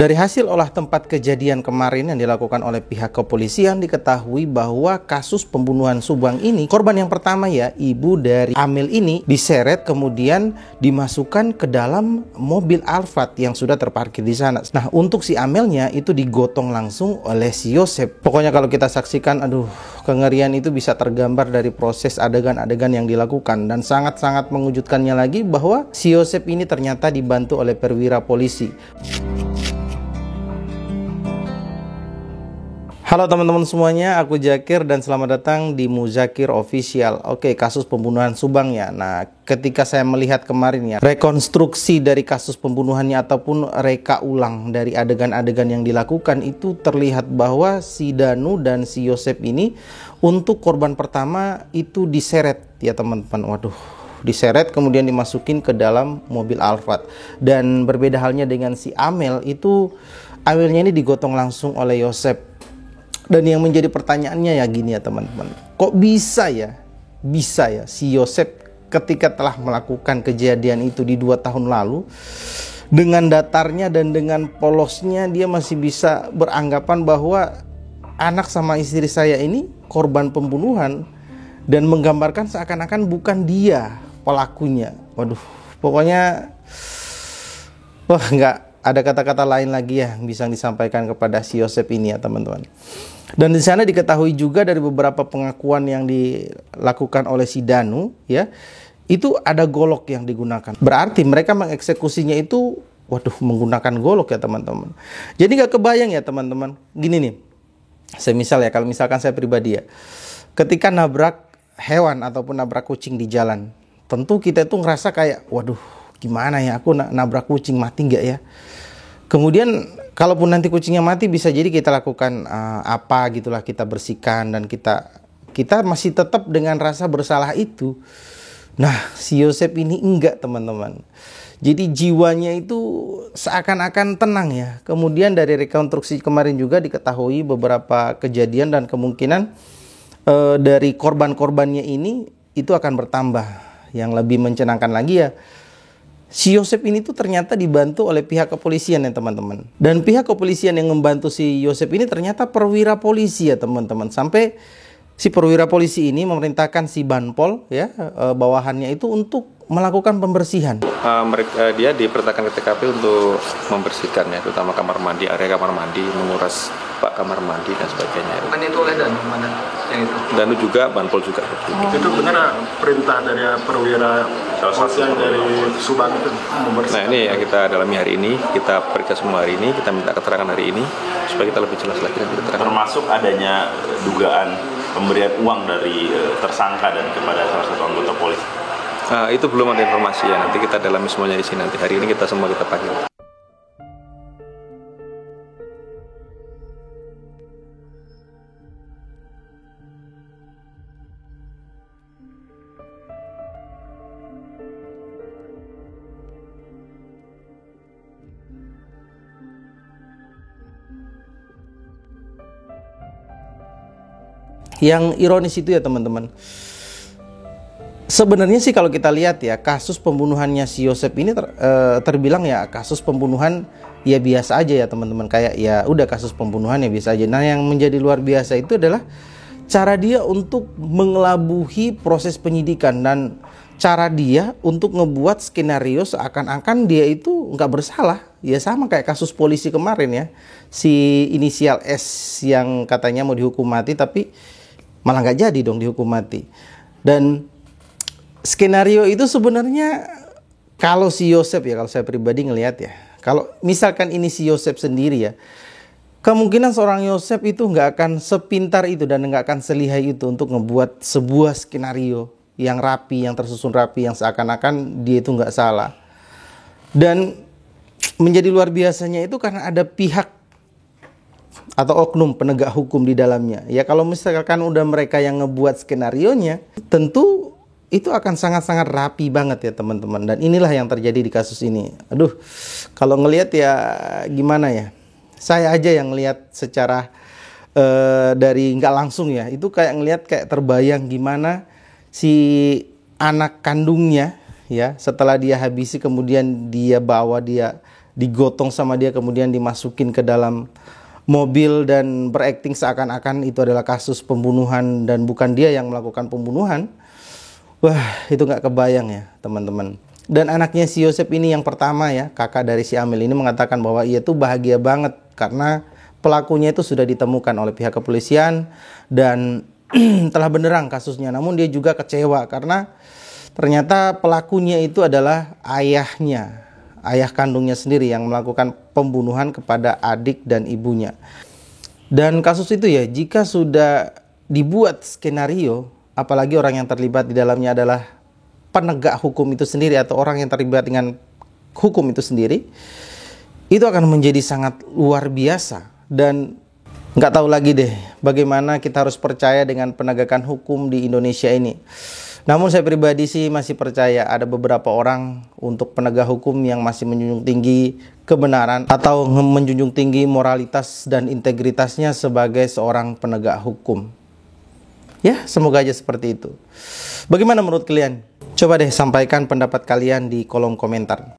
Dari hasil olah tempat kejadian kemarin yang dilakukan oleh pihak kepolisian, diketahui bahwa kasus pembunuhan Subang ini, korban yang pertama ya, ibu dari Amel ini diseret kemudian dimasukkan ke dalam mobil Alphard yang sudah terparkir di sana. Nah, untuk si Amelnya itu digotong langsung oleh si Yosep. Pokoknya kalau kita saksikan, aduh, kengerian itu bisa tergambar dari proses adegan-adegan yang dilakukan. Dan sangat-sangat mengejutkannya lagi bahwa si Yosep ini ternyata dibantu oleh perwira polisi. Halo teman-teman semuanya, aku Zakir dan selamat datang di Muzakir Official. Oke, kasus pembunuhan Subang ya. Nah, ketika saya melihat kemarin ya, rekonstruksi dari kasus pembunuhannya ataupun reka ulang dari adegan-adegan yang dilakukan, itu terlihat bahwa si Danu dan si Yosep ini untuk korban pertama itu diseret ya teman-teman. Waduh, diseret kemudian dimasukin ke dalam mobil Alphard. Dan berbeda halnya dengan si Amel, itu Amelnya ini digotong langsung oleh Yosep. Dan yang menjadi pertanyaannya ya gini ya teman-teman, kok bisa ya si Yosep ketika telah melakukan kejadian itu di 2 tahun lalu, dengan datarnya dan dengan polosnya dia masih bisa beranggapan bahwa anak sama istri saya ini korban pembunuhan, dan menggambarkan seakan-akan bukan dia pelakunya. Waduh, pokoknya wah, nggak ada kata-kata lain lagi ya yang bisa disampaikan kepada si Yosep ini ya teman-teman. Dan di sana diketahui juga dari beberapa pengakuan yang dilakukan oleh si Danu ya, itu ada golok yang digunakan. Berarti mereka mengeksekusinya itu waduh menggunakan golok ya teman-teman. Jadi nggak kebayang ya teman-teman. Gini nih, kalau misalkan saya pribadi ya, ketika nabrak hewan ataupun nabrak kucing di jalan, tentu kita itu ngerasa kayak waduh gimana ya, aku nabrak kucing, mati nggak ya. Kemudian kalaupun nanti kucingnya mati, bisa jadi kita lakukan apa gitulah, kita bersihkan dan kita masih tetap dengan rasa bersalah itu. Nah, si Yosep ini enggak teman-teman. Jadi jiwanya itu seakan-akan tenang ya. Kemudian dari rekonstruksi kemarin juga diketahui beberapa kejadian dan kemungkinan dari korban-korbannya ini itu akan bertambah. Yang lebih mencenangkan lagi ya, si Yosep ini tuh ternyata dibantu oleh pihak kepolisian ya teman-teman. Dan pihak kepolisian yang membantu si Yosep ini ternyata perwira polisi ya teman-teman. Sampai si perwira polisi ini memerintahkan si Banpol ya, bawahannya itu untuk melakukan pembersihan. Dia diperintahkan ke TKP untuk membersihkan ya, terutama kamar mandi, area kamar mandi, menguras bak kamar mandi dan sebagainya. Bukan itu oleh Danu mana yang itu? Danu juga, Banpol juga. Itu benar perintah dari perwira polisian dari Subang itu membersihkan. Nah ini yang kita dalami hari ini, kita periksa semua hari ini, kita minta keterangan hari ini supaya kita lebih jelas lagi nanti keterangan. Termasuk adanya dugaan pemberian uang dari tersangka dan kepada salah satu anggota polisi. Itu belum ada informasi ya, nanti kita dalami semuanya di sini. Nanti hari ini kita semua kita panggil. Yang ironis itu ya teman-teman, sebenarnya sih kalau kita lihat ya, kasus pembunuhannya si Yosep ini terbilang ya kasus pembunuhan ya biasa aja ya teman-teman. Kayak ya udah kasus pembunuhan ya biasa aja. Nah yang menjadi luar biasa itu adalah cara dia untuk mengelabuhi proses penyidikan dan cara dia untuk ngebuat skenario seakan-akan dia itu nggak bersalah. Ya sama kayak kasus polisi kemarin ya, si inisial S yang katanya mau dihukum mati tapi malah nggak jadi dong dihukum mati. Dan skenario itu sebenarnya kalau si Yosep ya, kalau saya pribadi ngelihat ya, kalau misalkan ini si Yosep sendiri ya, kemungkinan seorang Yosep itu nggak akan sepintar itu dan nggak akan selihai itu untuk ngebuat sebuah skenario yang rapi, yang tersusun rapi, yang seakan-akan dia itu nggak salah. Dan menjadi luar biasanya itu karena ada pihak atau oknum penegak hukum di dalamnya. Ya kalau misalkan udah mereka yang ngebuat skenarionya, tentu itu akan sangat-sangat rapi banget ya teman-teman. Dan inilah yang terjadi di kasus ini. Aduh, kalau ngelihat ya gimana ya, saya aja yang ngelihat secara dari nggak langsung ya, itu kayak ngelihat kayak terbayang gimana si anak kandungnya ya, setelah dia habisi kemudian dia bawa dia digotong sama dia kemudian dimasukin ke dalam mobil dan berakting seakan-akan itu adalah kasus pembunuhan dan bukan dia yang melakukan pembunuhan. Wah, itu nggak kebayang ya teman-teman. Dan anaknya si Yosep ini yang pertama ya, kakak dari si Amel ini mengatakan bahwa ia tuh bahagia banget karena pelakunya itu sudah ditemukan oleh pihak kepolisian dan telah benderang kasusnya. Namun dia juga kecewa karena ternyata pelakunya itu adalah ayahnya, ayah kandungnya sendiri yang melakukan pembunuhan kepada adik dan ibunya. Dan kasus itu ya, jika sudah dibuat skenario, apalagi orang yang terlibat di dalamnya adalah penegak hukum itu sendiri atau orang yang terlibat dengan hukum itu sendiri, itu akan menjadi sangat luar biasa. Dan nggak tahu lagi deh bagaimana kita harus percaya dengan penegakan hukum di Indonesia ini. Namun saya pribadi sih masih percaya ada beberapa orang untuk penegak hukum yang masih menjunjung tinggi kebenaran atau menjunjung tinggi moralitas dan integritasnya sebagai seorang penegak hukum. Ya, semoga aja seperti itu. Bagaimana menurut kalian? Coba deh sampaikan pendapat kalian di kolom komentar.